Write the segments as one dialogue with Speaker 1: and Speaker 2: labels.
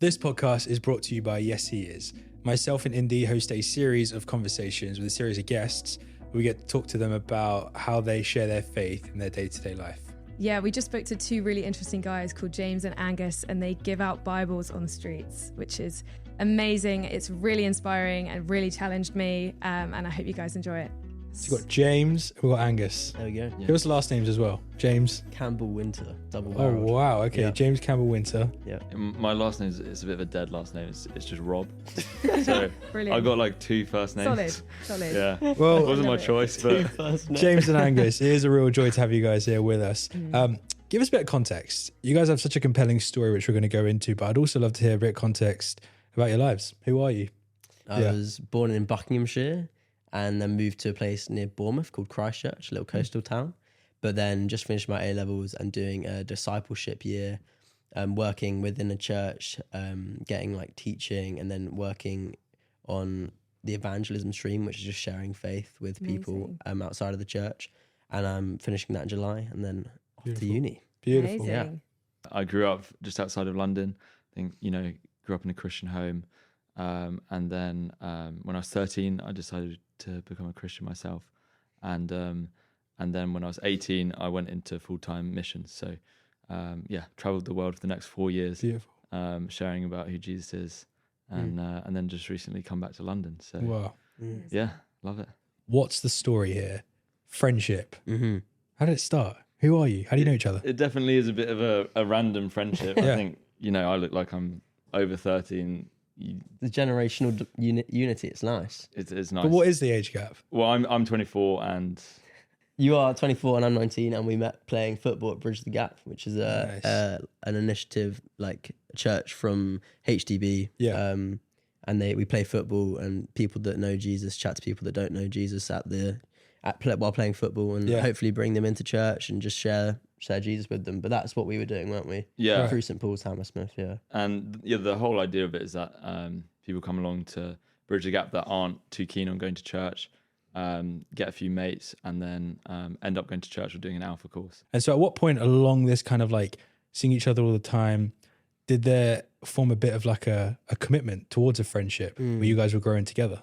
Speaker 1: This podcast is brought to you by Yes He Is. Myself and Indy host a series of conversations with a series of guests. We get to talk to them about how they share their faith in their day-to-day life.
Speaker 2: Yeah, we just spoke to two really interesting guys called James and Angus, and they give out Bibles on the streets, which is amazing. It's really inspiring and really challenged me, and I hope you guys enjoy it.
Speaker 1: So we've got James, we've got Angus.
Speaker 3: There we go. Yeah.
Speaker 1: Give us the last names as well. James.
Speaker 3: Campbell Winter, double
Speaker 1: Oh,
Speaker 3: barreled.
Speaker 1: wow. Okay,
Speaker 3: Yeah.
Speaker 1: James Campbell Winter.
Speaker 3: Yeah.
Speaker 4: My last name is a bit of a dead last name. It's just Rob. So
Speaker 2: Brilliant.
Speaker 4: I got like two first names.
Speaker 2: Solid.
Speaker 4: Yeah.
Speaker 1: Well,
Speaker 4: It wasn't my
Speaker 2: Love it.
Speaker 4: choice, but
Speaker 3: First name.
Speaker 1: James and Angus, it is a real joy to have you guys here with us. Give us a bit of context. You guys have such a compelling story, which we're going to go into, but I'd also love to hear a bit of context about your lives. Who are you?
Speaker 3: I
Speaker 1: Yeah.
Speaker 3: was born in Buckinghamshire and then moved to a place near Bournemouth called Christchurch, a little coastal town. But then just finished my A-levels and doing a discipleship year, working within a church, getting like teaching and then working on the evangelism stream, which is just sharing faith with people outside of the church. And I'm finishing that in July and then off to
Speaker 1: Beautiful.
Speaker 3: uni.
Speaker 1: Beautiful.
Speaker 2: Amazing.
Speaker 3: Yeah.
Speaker 4: I grew up just outside of London. I think, grew up in a Christian home. And then when I was 13, I decided to become a Christian myself. And then when I was 18, I went into full-time missions. So, traveled the world for the next 4 years,
Speaker 1: Beautiful.
Speaker 4: sharing about who Jesus is. And then just recently come back to London. So,
Speaker 1: Wow.
Speaker 4: yeah, love it.
Speaker 1: What's the story here? Friendship.
Speaker 3: Mm-hmm.
Speaker 1: How did it start? Who are you? How do you know each other?
Speaker 4: It definitely is a bit of a random friendship.
Speaker 1: Yeah.
Speaker 4: I think, I look like I'm over 30 and
Speaker 3: The generational unity, it's nice.
Speaker 4: it's nice.
Speaker 1: But what is the age gap?
Speaker 4: Well, I'm 24 and
Speaker 3: You are 24 and I'm 19, and we met playing football at Bridge the Gap, which is
Speaker 1: Nice.
Speaker 3: an initiative, like a church from HDB.
Speaker 1: Yeah.
Speaker 3: And we play football, and people that know Jesus chat to people that don't know Jesus while playing football, and
Speaker 1: Yeah.
Speaker 3: hopefully bring them into church and just share Jesus with them. But that's what we were doing, weren't we?
Speaker 4: yeah.
Speaker 3: Through St Paul's, Hammersmith. Yeah.
Speaker 4: And the whole idea of it is that people come along to bridge the gap that aren't too keen on going to church, get a few mates, and then end up going to church or doing an alpha course.
Speaker 1: And so at what point along this kind of like seeing each other all the time, did there form a bit of like a commitment towards a friendship where you guys were growing together?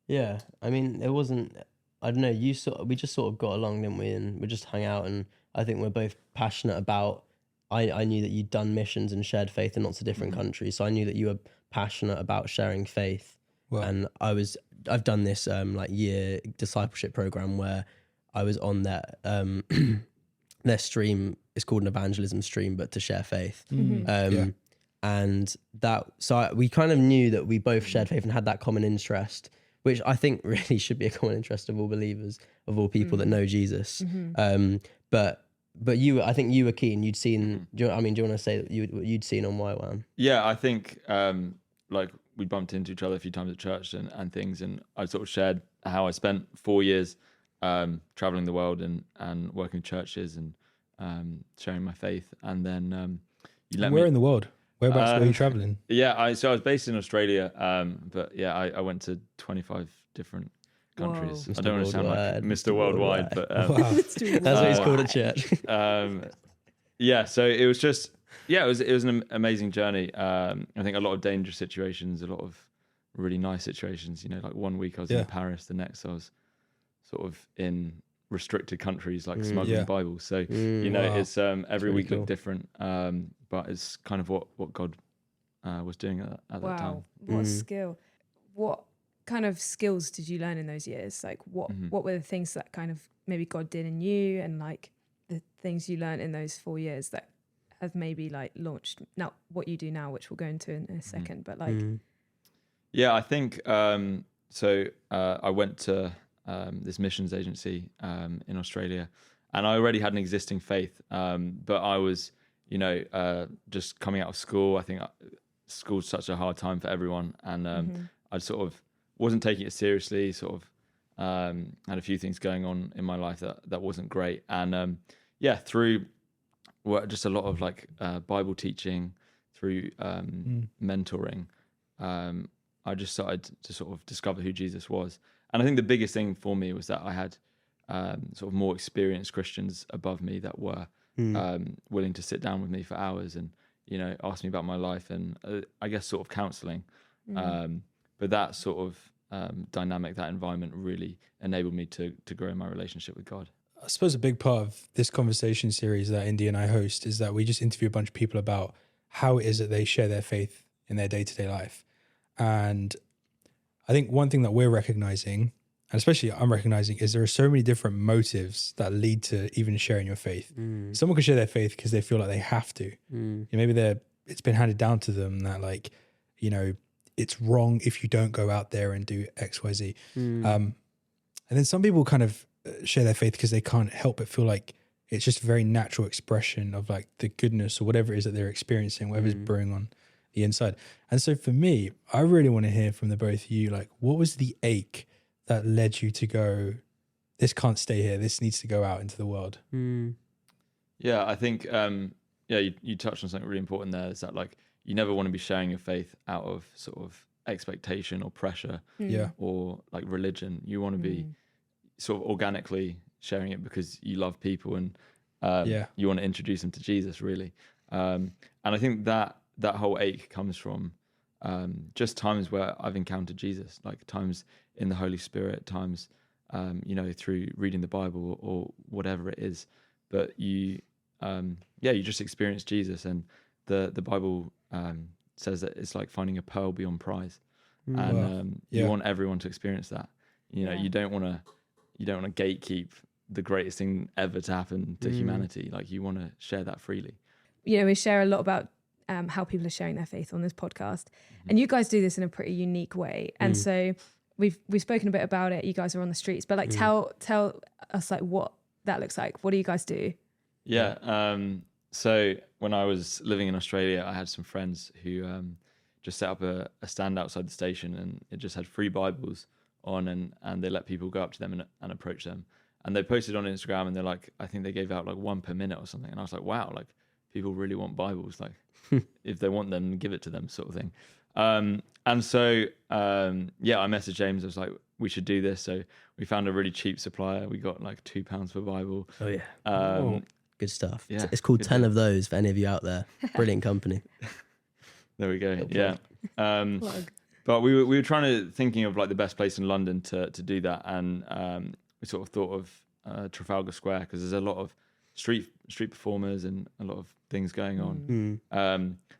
Speaker 3: Yeah, I mean, it wasn't. I don't know. We just sort of got along, didn't we? And we just hung out, and I think we're both passionate about. I knew that you'd done missions and shared faith in lots of different countries, so I knew that you were passionate about sharing faith.
Speaker 1: Wow.
Speaker 3: And I've done this year discipleship program where I was on that their stream. It's called an evangelism stream, but to share faith.
Speaker 1: Yeah.
Speaker 3: And we kind of knew that we both shared faith and had that common interest, which I think really should be a common interest of all believers, of all people that know Jesus. But I think you were keen. You'd seen. Do you want to say that you'd seen on YWAM?
Speaker 4: Yeah, I think we bumped into each other a few times at church and things, and I sort of shared how I spent 4 years traveling the world and working in churches and sharing my faith. And then you let
Speaker 1: Where
Speaker 4: me.
Speaker 1: in the world? Whereabouts were you traveling?
Speaker 4: Yeah, I was based in Australia, but yeah, I went to 25 different countries.
Speaker 3: Whoa.
Speaker 4: I don't want to sound like
Speaker 3: Worldwide.
Speaker 4: Mr. Worldwide, but
Speaker 1: Wow.
Speaker 3: That's what it's called at church.
Speaker 4: yeah, so it was just it was an amazing journey. I think a lot of dangerous situations, a lot of really nice situations. Like 1 week I was
Speaker 1: Yeah.
Speaker 4: in Paris, the next I was sort of in restricted countries like smuggling
Speaker 1: Yeah.
Speaker 4: Bibles. So
Speaker 1: Wow.
Speaker 4: it's every
Speaker 3: really
Speaker 4: week
Speaker 3: cool.
Speaker 4: looked different, but it's kind of what God was doing at that time.
Speaker 2: Wow, what a skill. What kind of skills did you learn in those years? Like what were the things that kind of maybe God did in you, and like the things you learned in those 4 years that have maybe like launched now what you do now, which we'll go into in a second, but like
Speaker 4: Yeah, I think I went to this missions agency in Australia, and I already had an existing faith, but I was, just coming out of school. I think school's such a hard time for everyone, and I sort of wasn't taking it seriously. Sort of had a few things going on in my life that wasn't great, and through just a lot of like Bible teaching, through mentoring. I just started to sort of discover who Jesus was. And I think the biggest thing for me was that I had sort of more experienced Christians above me that were willing to sit down with me for hours and, asked me about my life and I guess sort of counseling. But that sort of dynamic, that environment really enabled me to grow in my relationship with God.
Speaker 1: I suppose a big part of this conversation series that Indy and I host is that we just interview a bunch of people about how it is that they share their faith in their day-to-day life. And I think one thing that we're recognizing, and especially I'm recognizing, is there are so many different motives that lead to even sharing your faith. Someone can share their faith because they feel like they have to. Maybe it's been handed down to them that, like, it's wrong if you don't go out there and do X, Y, Z. And then some people kind of share their faith because they can't help but feel like it's just a very natural expression of like the goodness or whatever it is that they're experiencing, whatever's brewing on the inside. And so for me, I really want to hear from the both of you, like, what was the ache that led you to go, this can't stay here, this needs to go out into the world?
Speaker 4: Yeah, I think, you touched on something really important there, is that, like, you never want to be sharing your faith out of sort of expectation or pressure or like religion. You want to be sort of organically sharing it because you love people and you want to introduce them to Jesus, really. And I think that whole ache comes from just times where I've encountered Jesus, like times in the Holy Spirit, times through reading the Bible or whatever it is. But you just experience Jesus, and the Bible says that it's like finding a pearl beyond prize, and you want everyone to experience that. You don't want to gatekeep the greatest thing ever to happen to humanity. Like, you want to share that freely.
Speaker 2: We share a lot about how people are sharing their faith on this podcast, and you guys do this in a pretty unique way. And so we've spoken a bit about it. You guys are on the streets, but like tell us like what that looks like. What do you guys do?
Speaker 4: So when I was living in Australia, I had some friends who just set up a stand outside the station, and it just had free Bibles on, and they let people go up to them and approach them. And they posted on Instagram, and they're like, I think they gave out like one per minute or something. And I was like, wow, like people really want Bibles. Like if they want them, give it to them, sort of thing. And so, I messaged James. I was like, we should do this. So we found a really cheap supplier. We got like £2 per Bible.
Speaker 3: Oh yeah. Good stuff.
Speaker 4: Yeah,
Speaker 3: it's called 10 of those for any of you out there. Brilliant company.
Speaker 4: There we go. Yeah. But we were thinking of like the best place in London to do that, and we sort of thought of Trafalgar Square, because there's a lot of street performers and a lot of things going on.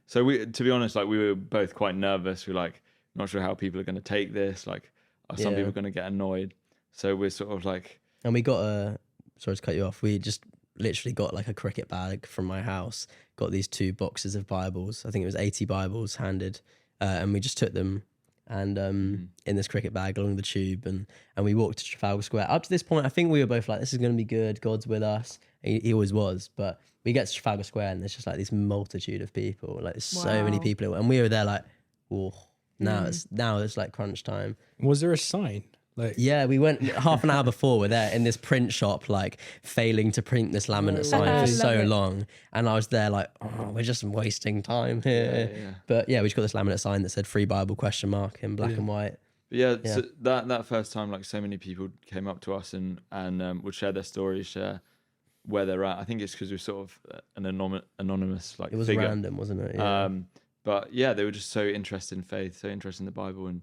Speaker 4: So to be honest, like, we were both quite nervous. We're like, not sure how people are going to take this. Like, are some people going to get annoyed? So we're sort of like,
Speaker 3: and we got sorry to cut you off. We just literally got like a cricket bag from my house, got these 2 boxes of Bibles. I think it was 80 Bibles handed, and we just took them and in this cricket bag along the tube, and we walked to Trafalgar Square. Up to this point, I think we were both like, this is going to be good, God's with us. He always was. But we get to Trafalgar Square, and there's just like this multitude of people, like there's so many people, and we were there like, oh, now it's like crunch time.
Speaker 1: Was there a sign? Like,
Speaker 3: yeah, we went half an hour before. We're there in this print shop, like failing to print this laminate sign for so long, and I was there like, oh, we're just wasting time here. Yeah. But yeah, we just got this laminate sign that said "Free Bible?" in black and white.
Speaker 4: But so that first time, like, so many people came up to us and would share their stories, share where they're at. I think it's because we're sort of an anonymous like,
Speaker 3: it was
Speaker 4: figure.
Speaker 3: Random, wasn't it? Yeah.
Speaker 4: But yeah, they were just so interested in faith, so interested in the Bible, and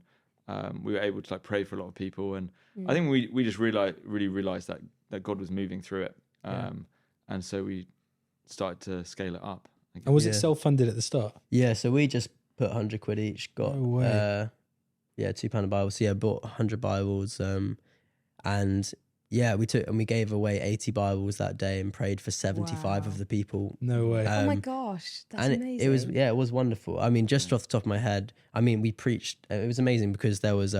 Speaker 4: we were able to like pray for a lot of people, and I think we just really realized that God was moving through it, and so we started to scale it up.
Speaker 1: And was it self-funded at the start? Yeah,
Speaker 3: so we just put 100 quid each, got £2 of Bibles. So bought 100 Bibles, and we gave away 80 Bibles that day and prayed for 75 of the people.
Speaker 1: No way.
Speaker 2: Oh my gosh, that's amazing.
Speaker 3: It was wonderful. I mean, just off the top of my head, I mean, we preached, it was amazing because there was,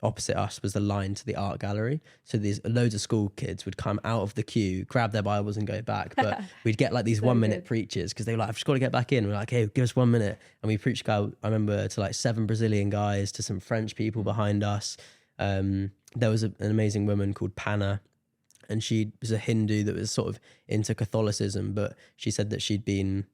Speaker 3: opposite us was the line to the art gallery. So these loads of school kids would come out of the queue, grab their Bibles and go back. But we'd get like these so 1 minute preachers because they were like, I've just got to get back in. We're like, hey, give us 1 minute. And we preached, I remember, to like 7 Brazilian guys, to some French people behind us. There was an amazing woman called Panna, and she was a Hindu that was sort of into Catholicism, but she said that she'd been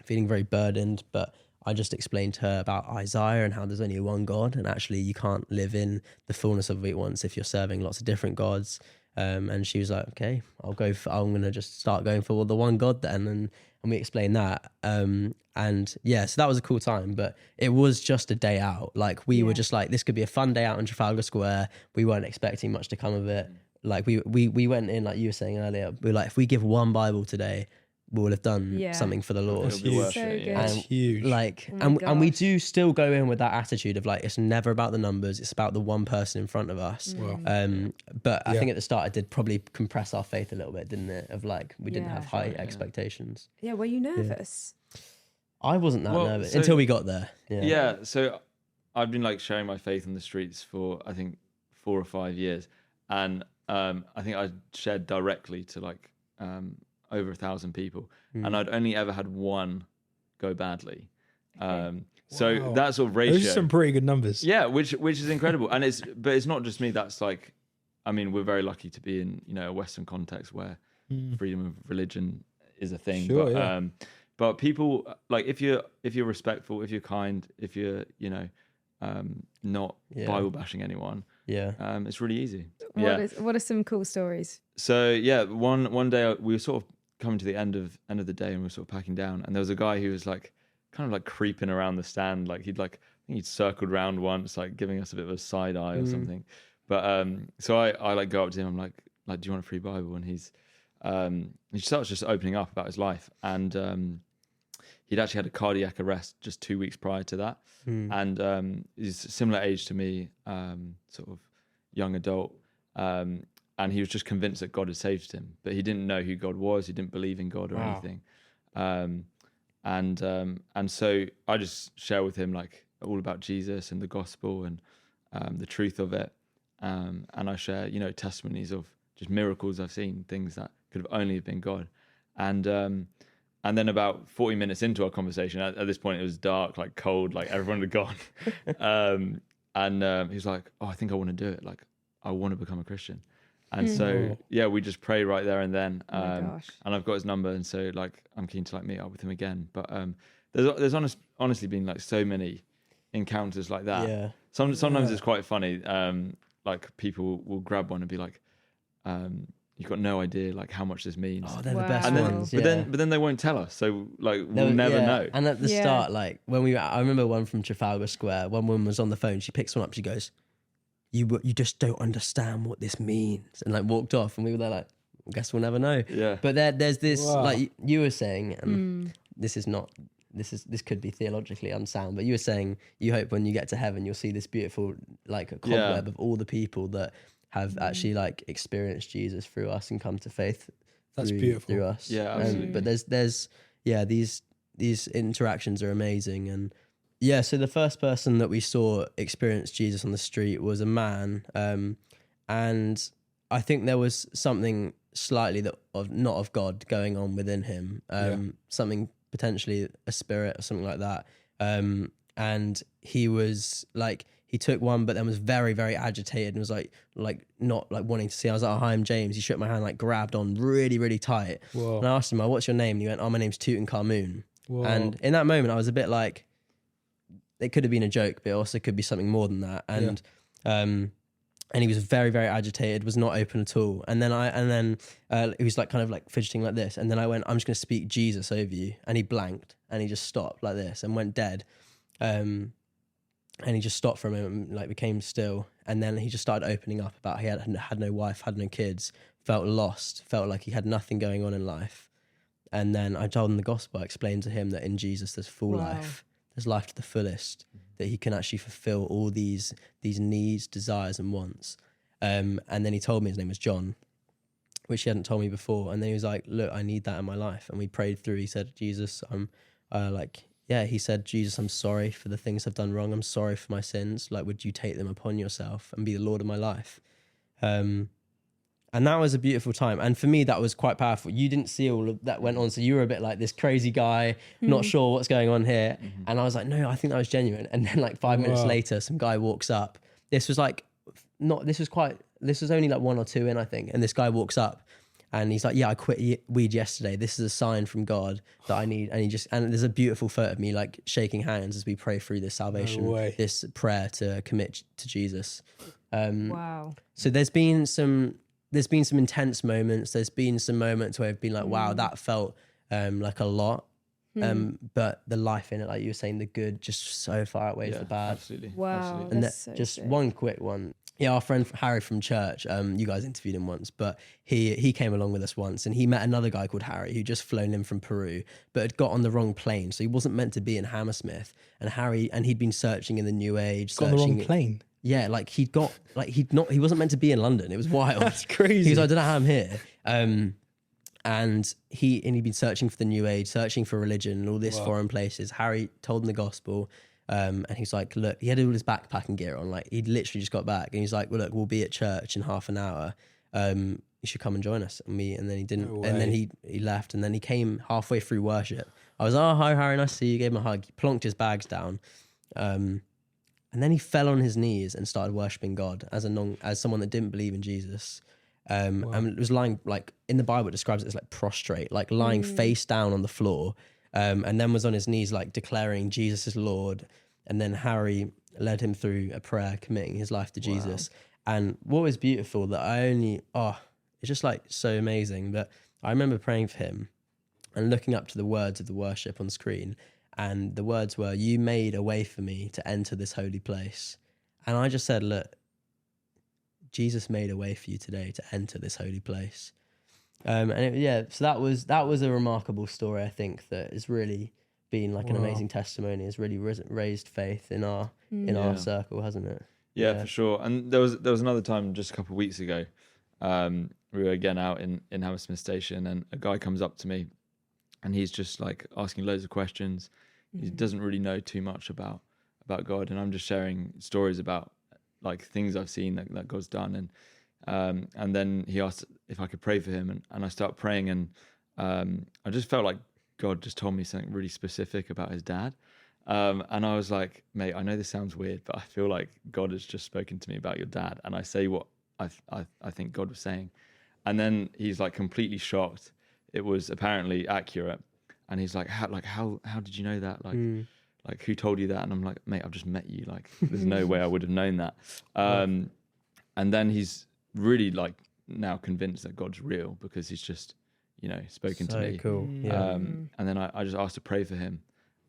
Speaker 3: feeling very burdened. But I just explained to her about Isaiah and how there's only one God, and actually you can't live in the fullness of it once if you're serving lots of different gods. And she was like, okay, I'm going to just start going for the one God then. And we explained that. And yeah, so that was a cool time, but it was just a day out. Like we were just like, this could be a fun day out in Trafalgar Square. We weren't expecting much to come of it. Like we went in, like you were saying earlier, we were like, if we give one Bible today, we will have done something for the Lord.
Speaker 1: That's huge.
Speaker 2: So good.
Speaker 3: And
Speaker 1: huge.
Speaker 3: like,
Speaker 2: Oh my
Speaker 3: and we
Speaker 2: gosh.
Speaker 3: do still go in with that attitude of like, it's never about the numbers, it's about the one person in front of us.
Speaker 1: Wow.
Speaker 3: But I think at the start it did probably compress our faith a little bit, didn't it? Of like, we didn't
Speaker 2: Yeah.
Speaker 3: have high expectations.
Speaker 2: Yeah, were you nervous?
Speaker 3: I wasn't that
Speaker 4: Well,
Speaker 3: nervous
Speaker 4: so-
Speaker 3: until we got there.
Speaker 4: Yeah. So I've been like sharing my faith on the streets for I think 4 or 5 years, and I think I shared directly to like over 1,000 people, and I'd only ever had one go badly. So
Speaker 1: Wow.
Speaker 4: that sort of
Speaker 1: Those
Speaker 4: ratio,
Speaker 1: are some pretty good numbers.
Speaker 4: yeah, which is incredible, and it's not just me. That's like, I mean, we're very lucky to be in a Western context where freedom of religion is a thing.
Speaker 1: Sure,
Speaker 4: but
Speaker 1: yeah.
Speaker 4: but people like if you're respectful, if you're kind, if you're not Bible bashing anyone, it's really easy.
Speaker 2: What are some cool stories?
Speaker 4: So yeah, one day we were sort of coming to the end of the day, and we were sort of packing down, and there was a guy who was like kind of like creeping around the stand, like I think he'd circled around once, like giving us a bit of a side eye or something. But so I like go up to him, I'm like, do you want a free Bible? And he starts just opening up about his life, and he'd actually had a cardiac arrest just 2 weeks prior to that, and he's a similar age to me, sort of young adult. And he was just convinced that God had saved him, but he didn't know who God was. He didn't believe in God or anything. And so I just share with him like all about Jesus and the gospel and the truth of it. And I share, testimonies of just miracles I've seen, things that could have only been God. And then about 40 minutes into our conversation, at this point it was dark, like cold, like everyone had gone. And he was like, "Oh, I think I want to do it. Like, I want to become a Christian." And so, yeah, we just prayed right there and then.
Speaker 2: Oh my gosh.
Speaker 4: And I've got his number, and so like I'm keen to like meet up with him again. But there's honestly been like so many encounters like that.
Speaker 3: Yeah.
Speaker 4: Sometimes it's quite funny. Like people will grab one and be like, "You've got no idea like how much this means."
Speaker 3: Oh, they're
Speaker 2: Wow.
Speaker 3: the best
Speaker 2: And
Speaker 4: then,
Speaker 3: ones.
Speaker 4: but then they won't tell us, so like we'll
Speaker 3: No,
Speaker 4: never know.
Speaker 3: And at the
Speaker 2: Yeah.
Speaker 3: start, like I remember one from Trafalgar Square. One woman was on the phone. She picks one up. She goes, "You just don't understand what this means," and like walked off. And we were there like, I guess we'll never know.
Speaker 4: Yeah.
Speaker 3: But there's this
Speaker 1: Wow.
Speaker 3: like you were saying, and this could be theologically unsound, but you were saying you hope when you get to heaven you'll see this beautiful like a cobweb of all the people that have actually like experienced Jesus through us and come to faith.
Speaker 1: That's
Speaker 3: through,
Speaker 1: beautiful.
Speaker 3: through us.
Speaker 4: Yeah, absolutely.
Speaker 3: But there's these interactions are amazing. And yeah, so the first person that we saw experience Jesus on the street was a man, and I think there was something slightly not of God going on within him, something potentially a spirit or something like that. And he was like, he took one, but then was very, very agitated and was like not like wanting to see. I was like, "Oh, hi, I'm James." He shook my hand, like grabbed on really, really tight.
Speaker 1: Whoa.
Speaker 3: And I asked him, "Oh, what's your name?" And he went, "Oh, my name's Tutankhamun."
Speaker 1: Whoa.
Speaker 3: And in that moment, I was a bit like, it could have been a joke, but it also could be something more than that. And and he was very, very agitated, was not open at all. And then he was like kind of like fidgeting like this. And then I went, "I'm just going to speak Jesus over you." And he blanked and he just stopped like this and went dead. And he just stopped for a moment, like became still. And then he just started opening up about he had no wife, had no kids, felt lost, felt like he had nothing going on in life. And then I told him the gospel. I explained to him that in Jesus there's full life. There's life to the fullest, that he can actually fulfill all these needs, desires and wants. And then he told me his name was John, which he hadn't told me before. And then he was like, "Look, I need that in my life." And we prayed through. He said, "Jesus, he said, Jesus, I'm sorry for the things I've done wrong. I'm sorry for my sins. Like, would you take them upon yourself and be the Lord of my life?" And that was a beautiful time. And for me, that was quite powerful. You didn't see all of that went on. So you were a bit like this crazy guy, not sure what's going on here. And I was like, "No, I think that was genuine." And then like 5 minutes later, some guy walks up. This was only like 1 or 2 in, I think. And this guy walks up and he's like, "Yeah, I quit weed yesterday. This is a sign from God that I need." And there's a beautiful photo of me like shaking hands as we pray through this salvation, this prayer to commit to Jesus.
Speaker 2: Wow.
Speaker 3: So there's been there's been some intense moments. There's been some moments where I've been like, wow, that felt like a lot. But the life in it, like you were saying, the good just so far outweighs the bad.
Speaker 4: Absolutely.
Speaker 2: Wow.
Speaker 4: Absolutely.
Speaker 3: And
Speaker 2: That's so
Speaker 3: just
Speaker 2: sick.
Speaker 3: one quick one. Yeah, our friend Harry from church, you guys interviewed him once, but he came along with us once, and he met another guy called Harry who just flown in from Peru, but had got on the wrong plane, so he wasn't meant to be in Hammersmith. And he'd been searching in the New Age,
Speaker 1: Got on the wrong plane.
Speaker 3: Yeah, like he wasn't meant to be in London. It was wild.
Speaker 1: That's crazy.
Speaker 3: He was like, I don't know how I'm here. And he'd been searching for the New Age, searching for religion and all this foreign places. Harry told him the gospel. And he's like, look, he had all his backpacking gear on. Like, he'd literally just got back. And he's like, well, look, we'll be at church in half an hour. You should come and join us. And then he didn't.
Speaker 1: No
Speaker 3: And then
Speaker 1: way.
Speaker 3: he left. And then he came halfway through worship. I was, oh, hi, Harry, nice to see you. Gave him a hug. He plonked his bags down. And then he fell on his knees and started worshiping God as someone that didn't believe in Jesus. And it was lying, like, in the Bible, it describes it as like prostrate, like lying face down on the floor. And then was on his knees, like declaring Jesus is Lord. And then Harry led him through a prayer, committing his life to Jesus. And what was beautiful that it's just like so amazing. But I remember praying for him and looking up to the words of the worship on the screen. And the words were, you made a way for me to enter this holy place. And I just said, look, Jesus made a way for you today to enter this holy place. So that was a remarkable story. I think that has really been like an amazing testimony. It's really raised faith in our circle, hasn't it?
Speaker 4: Yeah, for sure. And there was another time just a couple of weeks ago. We were again out in Hammersmith Station, and a guy comes up to me, and he's just like asking loads of questions. He doesn't really know too much about God, and I'm just sharing stories about like things I've seen that God's done, and then he asked if I could pray for him, and I start praying, and I just felt like God just told me something really specific about his dad, and I was like, mate, I know this sounds weird, but I feel like God has just spoken to me about your dad, and I say what I think God was saying, and then he's like completely shocked. It was apparently accurate. And he's like, how did you know that? Like who told you that? And I'm like, mate, I've just met you. Like, there's no way I would have known that. And then he's really like now convinced that God's real because he's just, spoken to me.
Speaker 3: Cool. Yeah.
Speaker 4: And then I just asked to pray for him.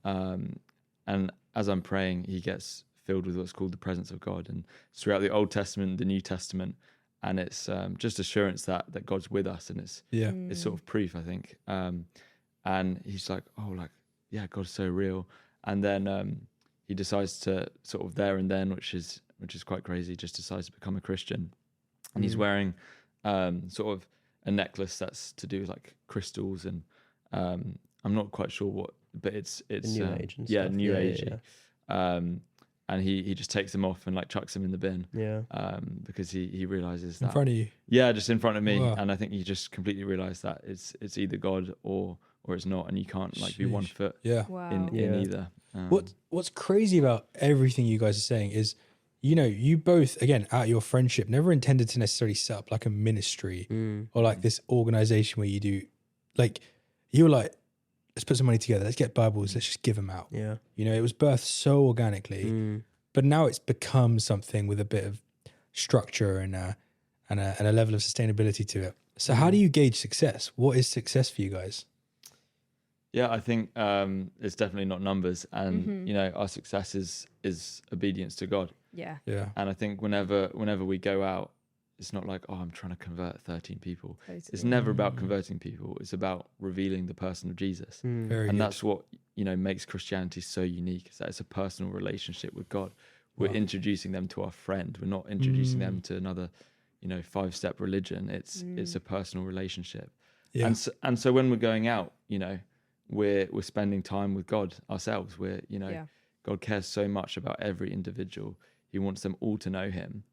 Speaker 4: And as I'm praying, he gets filled with what's called the presence of God. And it's throughout the Old Testament, the New Testament. And it's just assurance that God's with us. And it's sort of proof, I think. And he's like, God's so real. And then he decides to sort of there and then, which is quite crazy, just decides to become a Christian. And he's wearing sort of a necklace that's to do with like crystals, and I'm not quite sure what, but it's
Speaker 3: New Age and
Speaker 4: yeah,
Speaker 3: stuff.
Speaker 4: New
Speaker 3: Yeah,
Speaker 4: Age.
Speaker 3: yeah.
Speaker 4: And he just takes them off and like chucks them in the bin.
Speaker 3: Yeah.
Speaker 4: Because he realizes that
Speaker 1: In front of you.
Speaker 4: Yeah, just in front of me.
Speaker 1: Wow.
Speaker 4: And I think he just completely realized that it's either God or it's not, and you can't like be 1 foot
Speaker 1: Yeah.
Speaker 2: Wow.
Speaker 4: in either.
Speaker 1: What's crazy about everything you guys are saying is, you both, again, out of your friendship, never intended to necessarily set up like a ministry or like this organization where you do, like, you were like, let's put some money together, let's get Bibles, let's just give them out.
Speaker 3: Yeah.
Speaker 1: It was birthed so organically, but now it's become something with a bit of structure and a level of sustainability to it. So how do you gauge success? What is success for you guys?
Speaker 4: Yeah, I think it's definitely not numbers, and our success is obedience to God.
Speaker 2: Yeah.
Speaker 1: Yeah.
Speaker 4: And I think whenever we go out, it's not like, I'm trying to convert 13 people.
Speaker 2: Totally.
Speaker 4: It's never about converting people. It's about revealing the person of Jesus.
Speaker 1: Very
Speaker 4: And
Speaker 1: good.
Speaker 4: that's what, makes Christianity so unique, is that it's a personal relationship with God. We're introducing them to our friend. We're not introducing them to another, 5-step religion. It's a personal relationship.
Speaker 1: Yeah.
Speaker 4: And so when we're going out, we're spending time with God ourselves. We're, God cares so much about every individual. He wants them all to know him.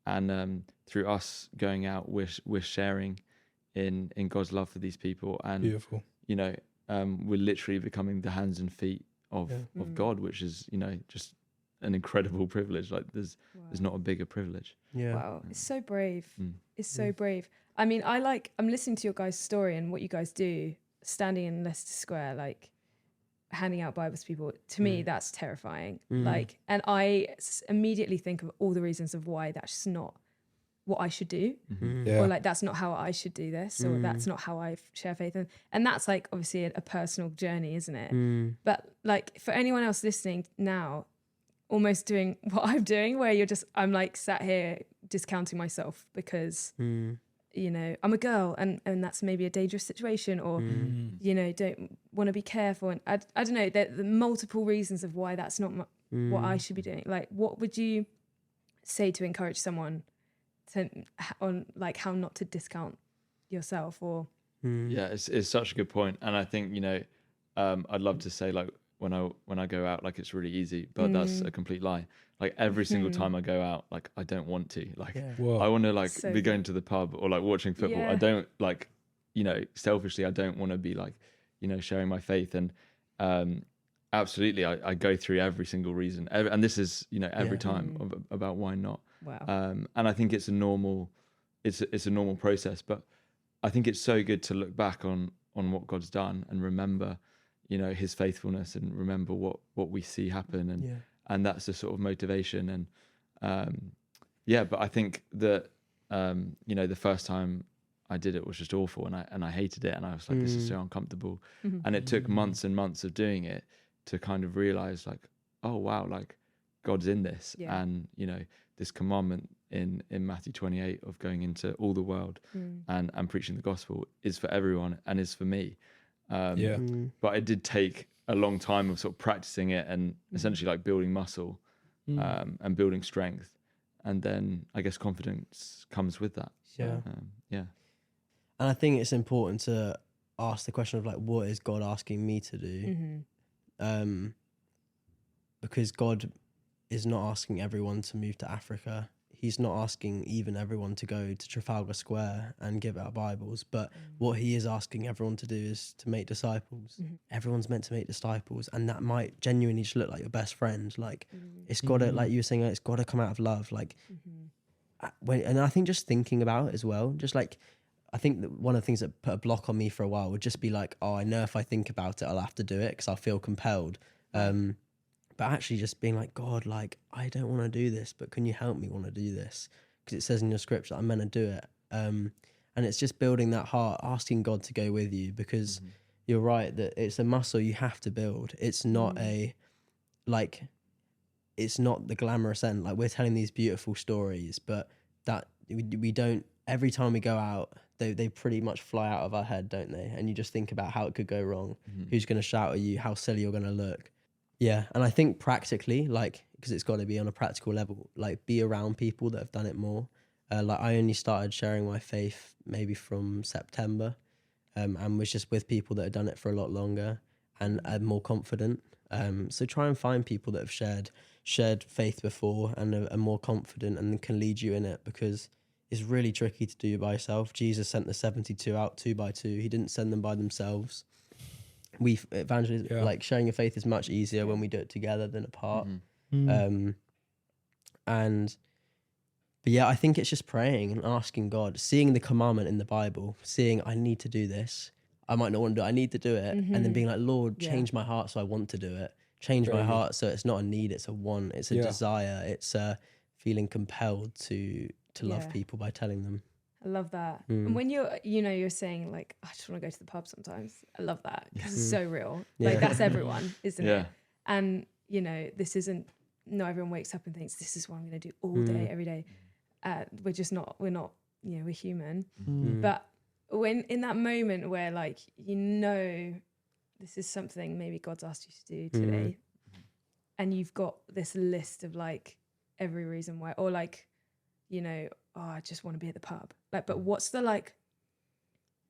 Speaker 4: And through us going out, we're sharing in God's love for these people. And,
Speaker 1: Beautiful.
Speaker 4: we're literally becoming the hands and feet of God, which is, just an incredible privilege. Like there's not a bigger privilege.
Speaker 3: Yeah.
Speaker 2: Wow. It's so brave. It's so brave. I mean, I'm listening to your guys' story and what you guys do, standing in Leicester Square, like handing out Bibles to people. To me, that's terrifying. Like, and I immediately think of all the reasons of why that's just not what I should do,
Speaker 1: Yeah.
Speaker 2: or like that's not how I should do this, or that's not how I share faith. And that's like obviously a personal journey, isn't it? But like for anyone else listening now, almost doing what I'm doing, where I'm like sat here discounting myself because you know, I'm a girl and that's maybe a dangerous situation, or you know, don't want to be careful, and I don't know, the multiple reasons of why that's not what I should be doing. Like, what would you say to encourage someone on like how not to discount yourself? Or
Speaker 4: Yeah, it's such a good point. And I think, you know, I'd love to say like when I go out, like it's really easy, but that's a complete lie. Like every single time I go out, like I don't want to, like I want to like
Speaker 2: So
Speaker 4: be going to the pub or like watching football.
Speaker 2: Yeah.
Speaker 4: I don't like, you know, selfishly, I don't want to be like, you know, sharing my faith. And absolutely, I go through every single reason. And this is, you know, every time about why not.
Speaker 2: wow.
Speaker 4: And I think it's a normal process, but I think it's so good to look back on what God's done and remember, you know, his faithfulness, and remember what we see happen, and that's the sort of motivation. And but I think that you know, the first time I did it was just awful, and I hated it, and I was like, this is so uncomfortable. And it took months and months of doing it to kind of realize like, oh wow, like God's in this. And you know, this commandment in Matthew 28 of going into all the world and preaching the gospel is for everyone and is for me. But it did take a long time of sort of practicing it and essentially like building muscle and building strength. And then I guess confidence comes with that.
Speaker 3: And I think it's important to ask the question of like, what is God asking me to do? Because God is not asking everyone to move to Africa. He's not asking even everyone to go to Trafalgar Square and give out Bibles. But what he is asking everyone to do is to make disciples. Everyone's meant to make disciples. And that might genuinely just look like your best friend. Like it's got to, like you were saying, it's got to come out of love. Like, and I think just thinking about it as well, just like, I think that one of the things that put a block on me for a while would just be like, oh, I know if I think about it, I'll have to do it because I'll feel compelled. But actually just being like, God, like, I don't want to do this, but can you help me want to do this? Because it says in your scripture that I'm meant to do it. And it's just building that heart, asking God to go with you, because you're right that it's a muscle you have to build. It's not it's not the glamorous end. Like, we're telling these beautiful stories, but that we don't, every time we go out, they pretty much fly out of our head, don't they? And you just think about how it could go wrong, who's going to shout at you, how silly you're going to look. Yeah, and I think practically, like, because it's got to be on a practical level, like, be around people that have done it more. Like, I only started sharing my faith maybe from September, and was just with people that had done it for a lot longer and are more confident. So try and find people that have shared faith before and are more confident and can lead you in it, because it's really tricky to do by yourself. Jesus sent the 72 out 2 by 2. He didn't send them by themselves. Like, sharing your faith is much easier when we do it together than apart. But yeah, I think it's just praying and asking God, seeing the commandment in the Bible, seeing I need to do this. I might not want to do it, I need to do it. And then being like, Lord, change my heart so I want to do it. Change my heart so it's not a need, it's a want, it's a desire, it's a feeling compelled to love people by telling them.
Speaker 2: I love that. And when you're saying like, I just want to go to the pub sometimes. I love that because it's so real. Like, that's everyone, isn't it? And, you know, this isn't, not everyone wakes up and thinks this is what I'm going to do all day, every day. We're not, you know, we're human. But when in that moment where, like, you know, this is something maybe God's asked you to do today, and you've got this list of like every reason why, or like, you know, oh, I just want to be at the pub. Like, but what's the like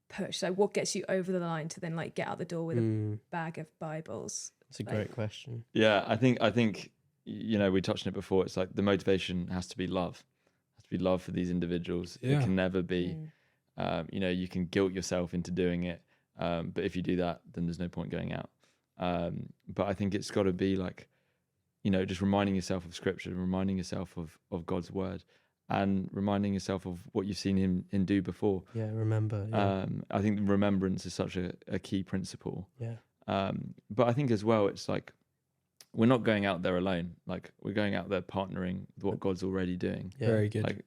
Speaker 2: push? Like, what gets you over the line to then like get out the door with a bag of Bibles?
Speaker 3: It's a great question.
Speaker 4: Yeah, I think you know, we touched on it before. It's like the motivation has to be love. It has to be love for these individuals. It can never be, you know, you can guilt yourself into doing it. But if you do that, then there's no point going out. But I think it's got to be like, you know, just reminding yourself of scripture, reminding yourself of God's word, and reminding yourself of what you've seen him do before.
Speaker 3: Yeah, remember. Yeah.
Speaker 4: I think remembrance is such a key principle.
Speaker 3: Yeah.
Speaker 4: But I think as well, it's like, we're not going out there alone. Like, we're going out there partnering with what God's already doing.
Speaker 1: Very good.
Speaker 4: Like,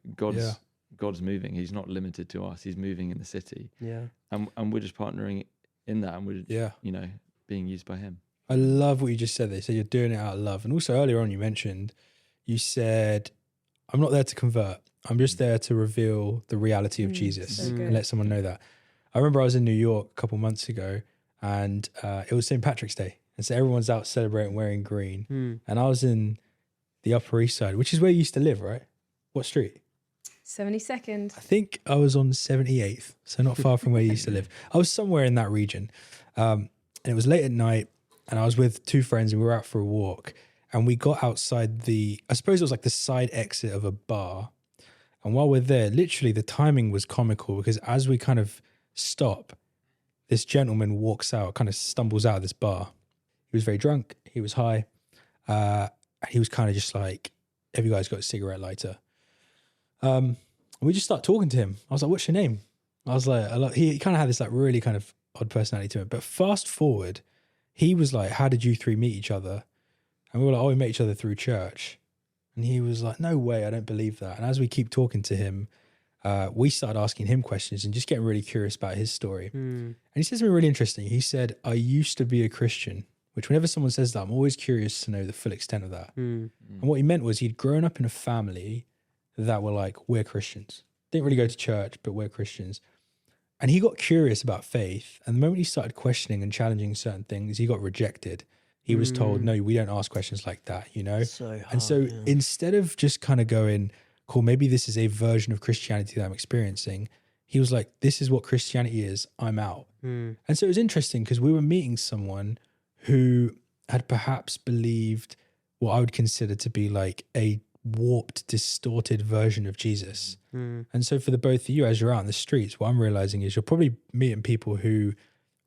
Speaker 4: God's moving. He's not limited to us. He's moving in the city.
Speaker 3: Yeah.
Speaker 4: And we're just partnering in that, and we're,
Speaker 1: Yeah.
Speaker 4: you know, being used by him.
Speaker 1: I love what you just said there. So you're doing it out of love. And also earlier on, you said, I'm not there to convert. I'm just there to reveal the reality of Jesus
Speaker 2: so good.
Speaker 1: and let someone know that. I remember I was in New York a couple months ago, and it was St. Patrick's Day. And so everyone's out celebrating wearing green. And I was in the Upper East Side, which is where you used to live, right? What street?
Speaker 2: 72nd.
Speaker 1: I think I was on 78th, so not far from where you used to live. I was somewhere in that region. And it was late at night, and I was with two friends, and we were out for a walk. And we got outside I suppose it was like the side exit of a bar. And while we're there, literally the timing was comical, because as we kind of stop, this gentleman walks out, kind of stumbles out of this bar. He was very drunk. He was high. He was kind of just like, have you guys got a cigarette lighter? And we just start talking to him. I was like, what's your name? I was like, he kind of had this like really kind of odd personality to him. But fast forward, he was like, how did you three meet each other? And we were like, oh, we met each other through church. And he was like, no way, I don't believe that. And as we keep talking to him, we started asking him questions and just getting really curious about his story. And he said something really interesting. He said, I used to be a Christian, which whenever someone says that, I'm always curious to know the full extent of that. And what he meant was he'd grown up in a family that were like, we're Christians. Didn't really go to church, but we're Christians. And he got curious about faith. And the moment he started questioning and challenging certain things, he got rejected. He was told, no, we don't ask questions like that, you know? So instead of just kind of going, cool, maybe this is a version of Christianity that I'm experiencing, he was like, this is what Christianity is, I'm out. And so it was interesting because we were meeting someone who had perhaps believed what I would consider to be like a warped, distorted version of Jesus. And so for the both of you, as you're out in the streets, what I'm realizing is you're probably meeting people who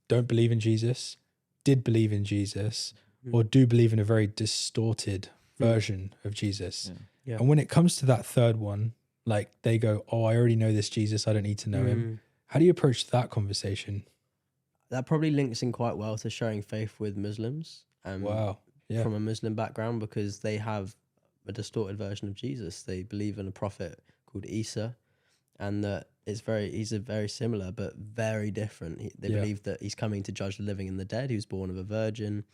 Speaker 1: don't believe in Jesus, did believe in Jesus, or do believe in a very distorted version of Jesus. And when it comes to that third one, like they go, oh, I already know this Jesus, I don't need to know him. How do you approach that conversation?
Speaker 3: That probably links in quite well to sharing faith with Muslims.
Speaker 1: Wow. Yeah.
Speaker 3: From a Muslim background, because they have a distorted version of Jesus. They believe in a prophet called Isa, and that he's a very similar but very different. They believe that he's coming to judge the living and the dead. He was born of a virgin,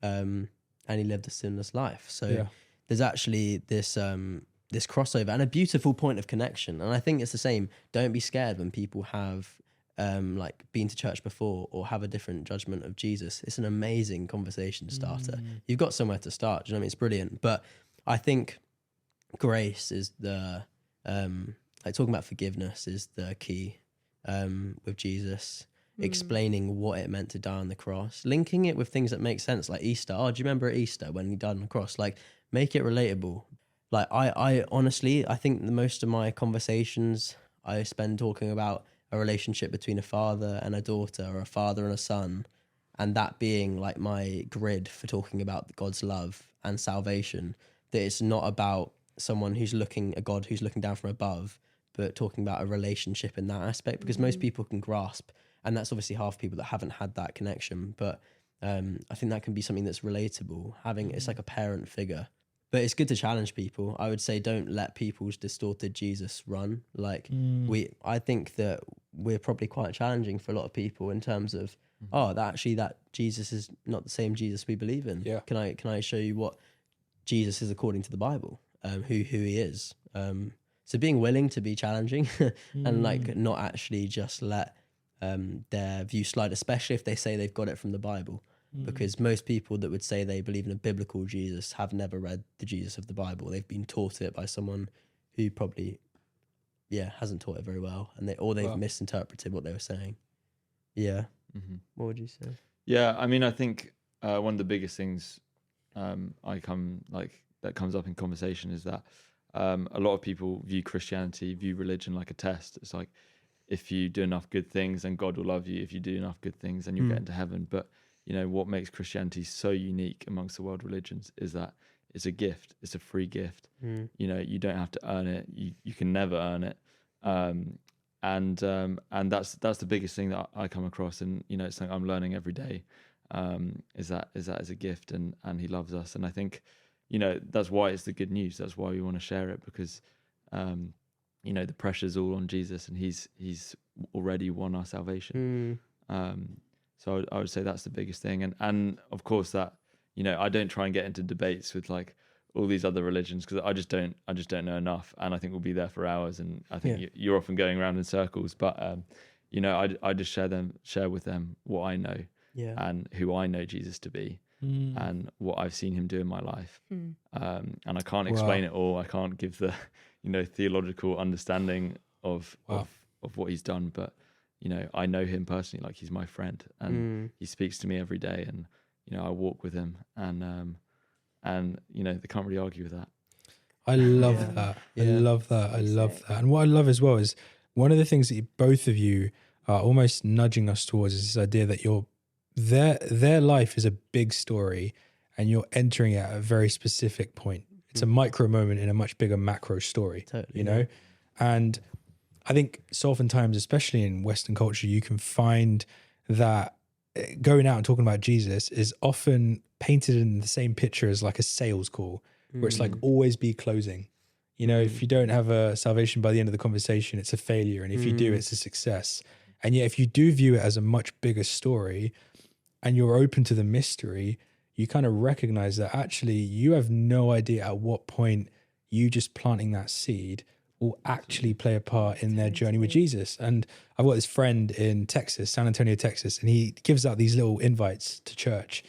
Speaker 3: and he lived a sinless life. So there's actually this crossover and a beautiful point of connection. And I think it's the same. Don't be scared when people have like been to church before or have a different judgment of Jesus. It's an amazing conversation starter. You've got somewhere to start. Do you know what I mean? It's brilliant. But I think grace is the like talking about forgiveness is the key with Jesus, explaining what it meant to die on the cross, linking it with things that make sense, like Easter. Oh, do you remember at Easter when he died on the cross? Like, make it relatable. Like, I honestly, I think the most of my conversations I spend talking about a relationship between a father and a daughter, or a father and a son, and that being like my grid for talking about God's love and salvation. That it's not about someone who's a God who's looking down from above, but talking about a relationship in that aspect, because most people can grasp, and that's obviously half people that haven't had that connection. But I think that can be something that's relatable. It's like a parent figure, but it's good to challenge people. I would say don't let people's distorted Jesus run. Like I think that we're probably quite challenging for a lot of people in terms of, that Jesus is not the same Jesus we believe in.
Speaker 1: Yeah.
Speaker 3: Can I show you what Jesus is according to the Bible, who he is. So being willing to be challenging and like not actually just let their view slide, especially if they say they've got it from the Bible, because most people that would say they believe in a biblical Jesus have never read the Jesus of the Bible. They've been taught it by someone who probably, hasn't taught it very well, and they've misinterpreted what they were saying. Yeah. What would you say?
Speaker 4: Yeah, I mean, I think one of the biggest things that comes up in conversation is that a lot of people view religion like a test. It's like, if you do enough good things, then God will love you. If you do enough good things, then you'll get into heaven. But you know what makes Christianity so unique amongst the world religions is that it's a gift. It's a free gift. You know, you don't have to earn it. You can never earn it. And that's the biggest thing that I come across, and you know, it's something I'm learning every day. Is that as a gift, and he loves us. And I think, you know, that's why it's the good news. That's why we want to share it, because the pressure's all on Jesus, and he's already won our salvation. So I would say that's the biggest thing. And of course that, I don't try and get into debates with like all these other religions, because I just don't know enough, and I think we'll be there for hours, and I think you're often going around in circles, but I just share with them what I know, and who I know Jesus to be, and what I've seen him do in my life. And I can't explain it all. I can't give the theological understanding of what he's done, but I know him personally, like he's my friend, and he speaks to me every day, and I walk with him, and they can't really argue with that.
Speaker 1: I love that. I love that. I love that. And what I love as well is one of the things that both of you are almost nudging us towards is this idea that their life is a big story, and you're entering it at a very specific point. It's a micro moment in a much bigger macro story, totally, And I think so oftentimes, especially in Western culture, you can find that going out and talking about Jesus is often painted in the same picture as like a sales call, where it's like always be closing. If you don't have a salvation by the end of the conversation, it's a failure. And if you do, it's a success. And yet if you do view it as a much bigger story and you're open to the mystery, you kind of recognize that actually you have no idea at what point you just planting that seed will actually play a part in their journey with Jesus. And I've got this friend in Texas, San Antonio, Texas, and he gives out these little invites to church.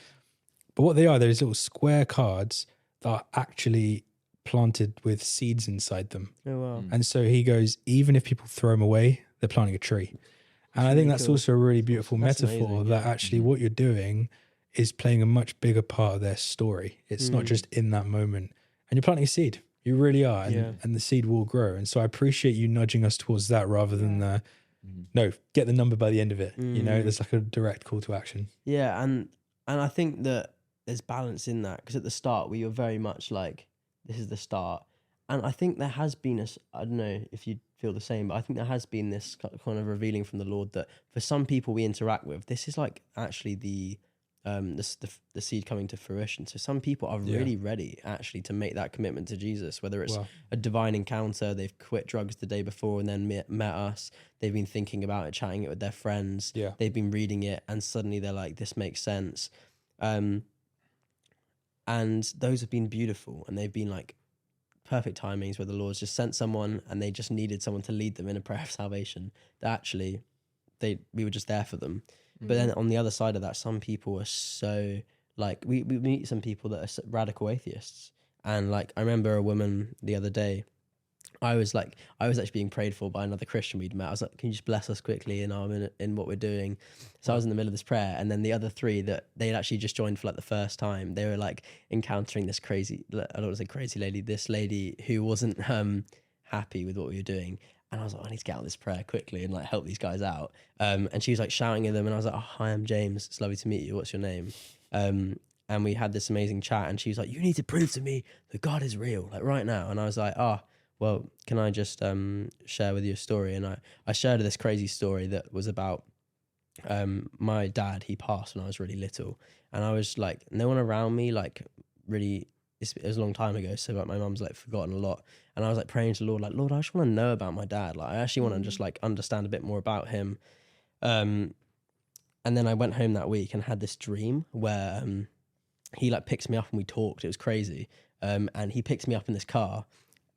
Speaker 1: But what they are, they're these little square cards that are actually planted with seeds inside them.
Speaker 3: Oh, wow.
Speaker 1: And so he goes, even if people throw them away, they're planting a tree. And I think that's also a really beautiful metaphor,
Speaker 3: amazing,
Speaker 1: that actually what you're doing is playing a much bigger part of their story. It's not just in that moment. And you're planting a seed. You really are. And the seed will grow. And so I appreciate you nudging us towards that rather than no, get the number by the end of it. There's like a direct call to action.
Speaker 3: Yeah. And I think that there's balance in that, because at the start we were very much like, this is the start. And I think there has been I don't know if you feel the same, but I think there has been this kind of revealing from the Lord that for some people we interact with, this is like actually the seed coming to fruition. So some people are really ready actually to make that commitment to Jesus, whether it's a divine encounter, they've quit drugs the day before and then met us, they've been thinking about it, chatting it with their friends, they've been reading it, and suddenly they're like, this makes sense. And those have been beautiful, and they've been like perfect timings where the Lord's just sent someone and they just needed someone to lead them in a prayer of salvation, that actually we were just there for them. But then on the other side of that, some people are so like, we meet some people that are radical atheists. And like, I remember a woman the other day, I was actually being prayed for by another Christian we'd met. I was like, can you just bless us quickly in what we're doing? So I was in the middle of this prayer, and then the other three that they had actually just joined for like the first time, they were like encountering this crazy, I don't want to say crazy lady, this lady who wasn't happy with what we were doing. And I was like, I need to get out of this prayer quickly and like help these guys out. And she was like shouting at them, and I was like, oh, hi, I'm James. It's lovely to meet you. What's your name? And we had this amazing chat, and she was like, you need to prove to me that God is real, like right now. And I was like, well, can I just share with you a story? And I shared this crazy story that was about my dad. He passed when I was really little, and I was like, no one around me like really, it was a long time ago, so like my mum's like forgotten a lot. And I was like praying to the Lord, like, Lord, I just want to know about my dad. Like, I actually want to just like understand a bit more about him. And then I went home that week and had this dream where he like picks me up and we talked. It was crazy. And he picked me up in this car.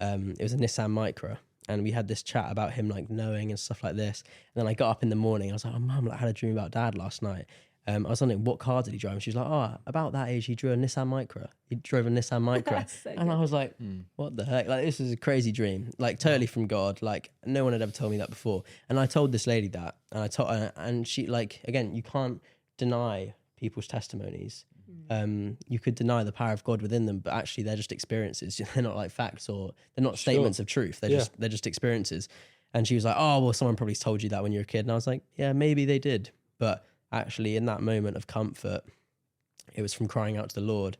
Speaker 3: It was a Nissan Micra, and we had this chat about him like knowing and stuff like this. And then I got up in the morning, I was like, oh mum, like, I had a dream about dad last night. I was wondering, what car did he drive? And she was like, oh, about that age he drove a Nissan Micra. He drove a Nissan Micra. So and I was like, what the heck? Like, this is a crazy dream, like totally from God. Like, no one had ever told me that before. And I told this lady that, and I told her, and she, like, again, you can't deny people's testimonies. You could deny the power of God within them, but actually they're just experiences. They're not like facts, or they're not statements of truth. They're just experiences. And she was like, oh, well, someone probably told you that when you were a kid. And I was like, yeah, maybe they did. But actually in that moment of comfort, it was from crying out to the Lord.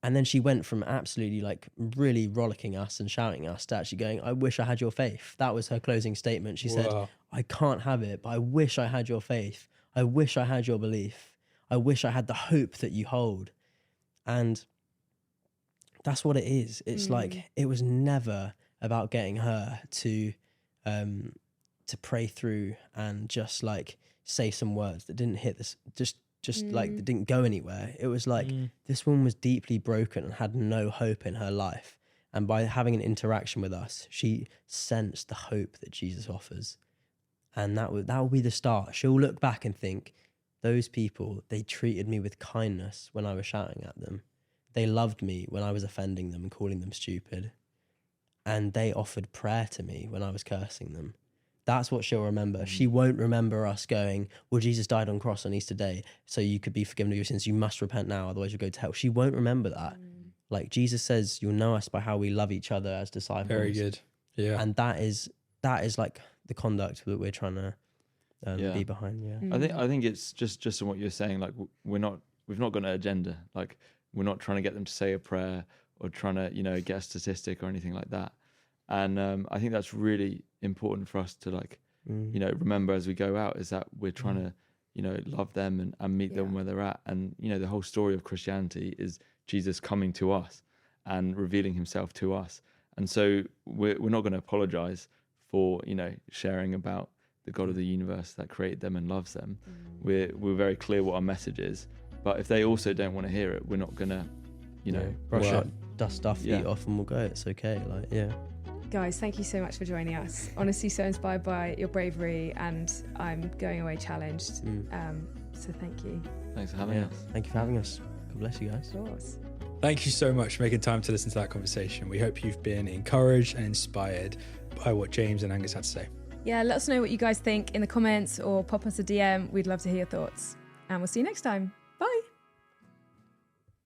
Speaker 3: And then she went from absolutely like really rollicking us and shouting us to actually going, I wish I had your faith. That was her closing statement. She said, I can't have it, but I wish I had your faith. I wish I had your belief. I wish I had the hope that you hold. And that's what it is. It's like, it was never about getting her to to pray through and just like say some words that didn't hit this, just like that didn't go anywhere. It was like this woman was deeply broken and had no hope in her life. And by having an interaction with us, she sensed the hope that Jesus offers. And that will be the start. She'll look back and think, those people, they treated me with kindness when I was shouting at them. They loved me when I was offending them and calling them stupid. And they offered prayer to me when I was cursing them. That's what she'll remember. She won't remember us going, well, Jesus died on the cross on Easter Day, so you could be forgiven of your sins. You must repent now, otherwise you'll go to hell. She won't remember that. Like Jesus says, you'll know us by how we love each other as disciples.
Speaker 1: Very good. Yeah.
Speaker 3: And that is like the conduct that we're trying to be behind. Yeah.
Speaker 4: I think it's just on what you're saying. Like we've not got an agenda. Like we're not trying to get them to say a prayer or trying to, get a statistic or anything like that. And I think that's really important for us to remember as we go out, is that we're trying to, love them and meet them where they're at. And, the whole story of Christianity is Jesus coming to us and revealing himself to us. And so we're not going to apologize for, sharing about the God of the universe that created them and loves them. We're very clear what our message is. But if they also don't want to hear it, we're not going to,
Speaker 3: brush up, dust our feet off and we'll go. It's okay.
Speaker 2: Guys, thank you so much for joining us. Honestly, so inspired by your bravery, and I'm going away challenged. So thank you.
Speaker 4: Thanks for having us.
Speaker 3: Thank you for having us. God bless you guys.
Speaker 2: Of course.
Speaker 1: Thank you so much for making time to listen to that conversation. We hope you've been encouraged and inspired by what James and Angus had to say.
Speaker 2: Yeah, let us know what you guys think in the comments or pop us a DM. We'd love to hear your thoughts. And we'll see you next time.